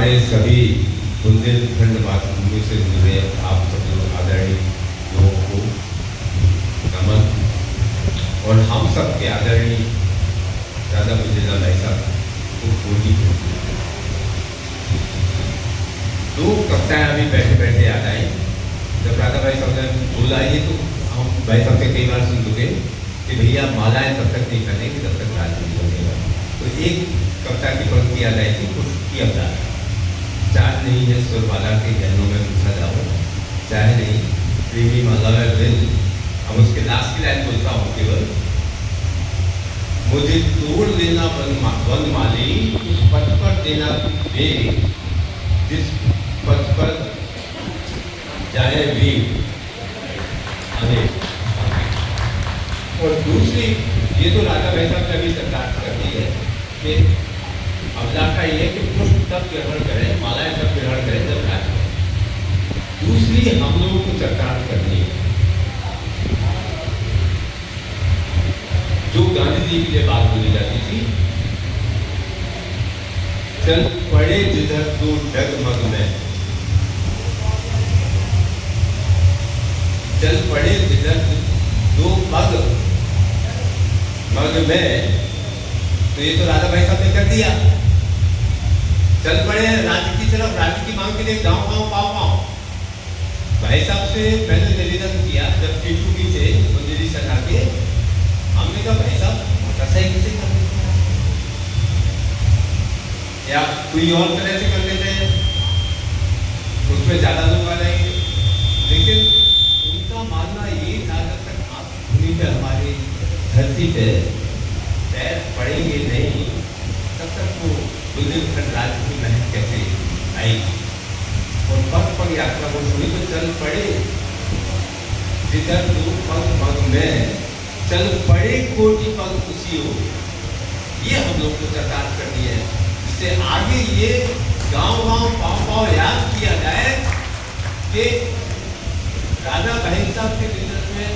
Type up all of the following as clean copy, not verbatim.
हमारे सभी बुंदेलखंड मातृभूमि से जुड़े आप सभी आदरणीय लोगों को नमन और हम सब के आदरणीय दादा बुजेला भाई साहब को पूरी दो कविताएं अभी बैठे बैठे याद आई। जब राधा भाई साहब ने बोला ये तो हम भाई साहब से कई बार सुन चुके कि भैया मालाएं तब तक नहीं करेंगे जब तक राज नहीं बनेगा। तो एक कविता की पंक्ति याद आई थी खुश की अवतार, चाह नहीं है सुरमाला के गहनों में घुसा जाओ, चाहे नहीं प्रेमी माला में दिल। हम उसके लास्ट की लाइन बोलता हूँ केवल, मुझे तोड़ देना वन माली उस पथ पर देना वेग, जिस पथ पर जाए वीर अनेक। और दूसरी ये तो राधा भाई साहब ने अभी चर्चा करती है कि अभिलाषा ये है कि पुष्प तब ग्रहण करें, मालाएं तब ग्रहण करें जब राज करें। दूसरी हम लोगों को चर्चा करनी है जो गांधी जी के लिए बात बोली जाती थी, चल पड़े जिधर तू डगमग में, चल पड़े जिधर दो मग में। तो ये तो राधा भाई साहब ने कर दिया, चल पड़े राज्य की तरफ, राज्य की मांग के लिए गांव गांव पाओ पाओ। भाई साहब से पहले निवेदन किया जब टीटू थे मंदिरी सजा के, हमने कहा भाई साहब मोटरसाइकिल से कर या कोई और तरह से कर लेते हैं, उसमें ज्यादा लोग आ जाएंगे। लेकिन उनका मानना ये था जब तक आप भूमि पे हमारी धरती पे पैर पड़ेंगे नहीं तब तक वो बुंदेलखंड राज्य की महक कैसे आएगी। और पग पग यात्रा को सुनी तो चल पड़े जिधर दो पग पग में, चल पड़े कोटि पग उसी हो। ये हम लोग को सरकार करनी है, जिससे आगे ये गांव गांव पाँव पाँव याद किया जाए कि राजा भाई साहब के नेतृत्व में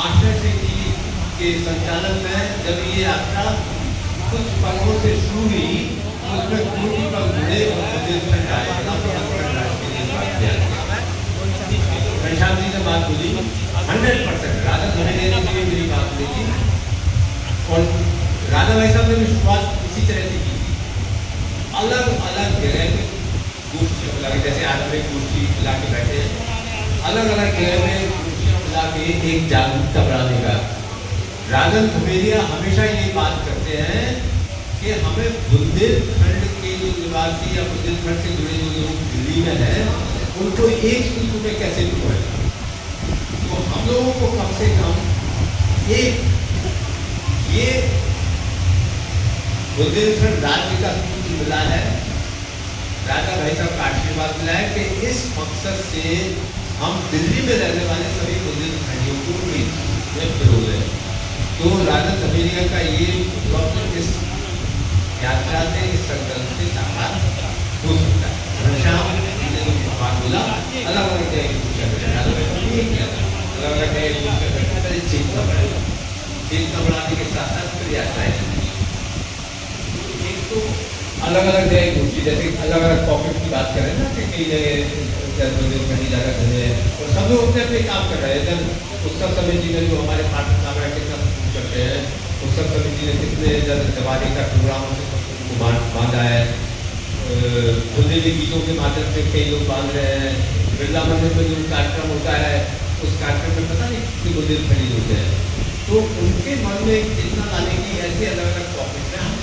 आश्रय सिंह जी के संचालन में जब ये यात्रा कुछ पगों से शुरू हुई, उसमें कोटि पग जुड़े और बुंदेलखंड घनश्याम जी ने बात बोली 100%। राधा धोनी ने भी मेरी बात बोली थी और राधा भाई साहब ने भी शुरुआत इसी तरह से की थी। अलग अलग जगह पे गोष्ठी लगे, जैसे आज में गोष्ठी ला के बैठे हैं, अलग अलग जगह में गोष्ठियाँ ला के एक जागरूकता बढ़ाने का। राजन धमेरिया हमेशा ये बात करते हैं कि हमें बुंदेलखंड के जो निवासी या बुंदेलखंड से जुड़े जो लोग दिल्ली में हैं उनको एक सूत्र में कैसे डुबोए। तो हम लोगों को कम से कम एक ये बुंदेलखंड राज्य का सूत्र मिला है, राजा भाई साहब का आशीर्वाद मिला है कि इस मकसद से हम दिल्ली में रहने वाले सभी बुंदेलखंडियों को पिरो दें। तो राजा धमेरिया का ये इस यात्रा से, इस संकल्प से साकार हो सकता है। घनश्याम जी ने जो बात बोला अलग अलग जगह अलग अलग चेतना बढ़ाएगा, चेतना बढ़ाने के साथ साथ फिर यात्राएं एक तो अलग अलग जगह घूमती, जैसे अलग अलग पॉकेट की बात करें ना कि कई जगह कहीं जगह घूमे और सब लोग अपने अपने काम कर रहे हैं। उत्सव समिति ने जो हमारे पाठक कामरा कितना करते हैं, उत्सव समिति ने कितने दिवाली का प्रोग्राम को बांधा है, बुंदेली गीतों के माध्यम से कई लोग बांध रहे हैं, बिरला मंदिर में जो कार्यक्रम होता है उस कार्यक्रम में पता नहीं कितने बुंदेलखंडी होते हैं। तो उनके मन में चेतना लाने की ऐसे अलग अलग टॉपिक में हम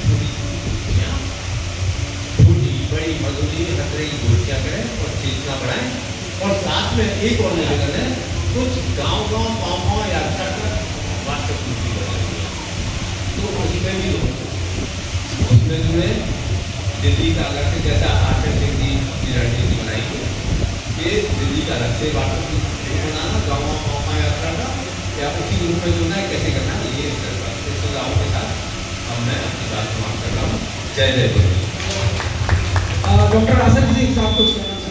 छोटी बड़ी मजदूरी हर तरह की गोष्ठियाँ करें और चेतना बढ़ाएं। और साथ में एक और निवेदन है, कुछ गांव गांव पाँव पाँव यात्रा कर वास्तव पूर्ति करेंगे तो उसमें भी उसमें जुड़े दिल्ली का अलग से, जैसा आश्रय सिंह जी की रणनीति बनाई कि दिल्ली का अलग से वास्तव पूर्ति बनाना, गाँव गाँव पाँव पाँव यात्रा का या उसी ग्रुप में जुड़ना है, कैसे करना है ये इस सुझावों के साथ अब मैं अपनी बात समाप्त कर रहा हूँ। जय जय गुरु। डॉक्टर आसन सिंह साहब कुछ कहना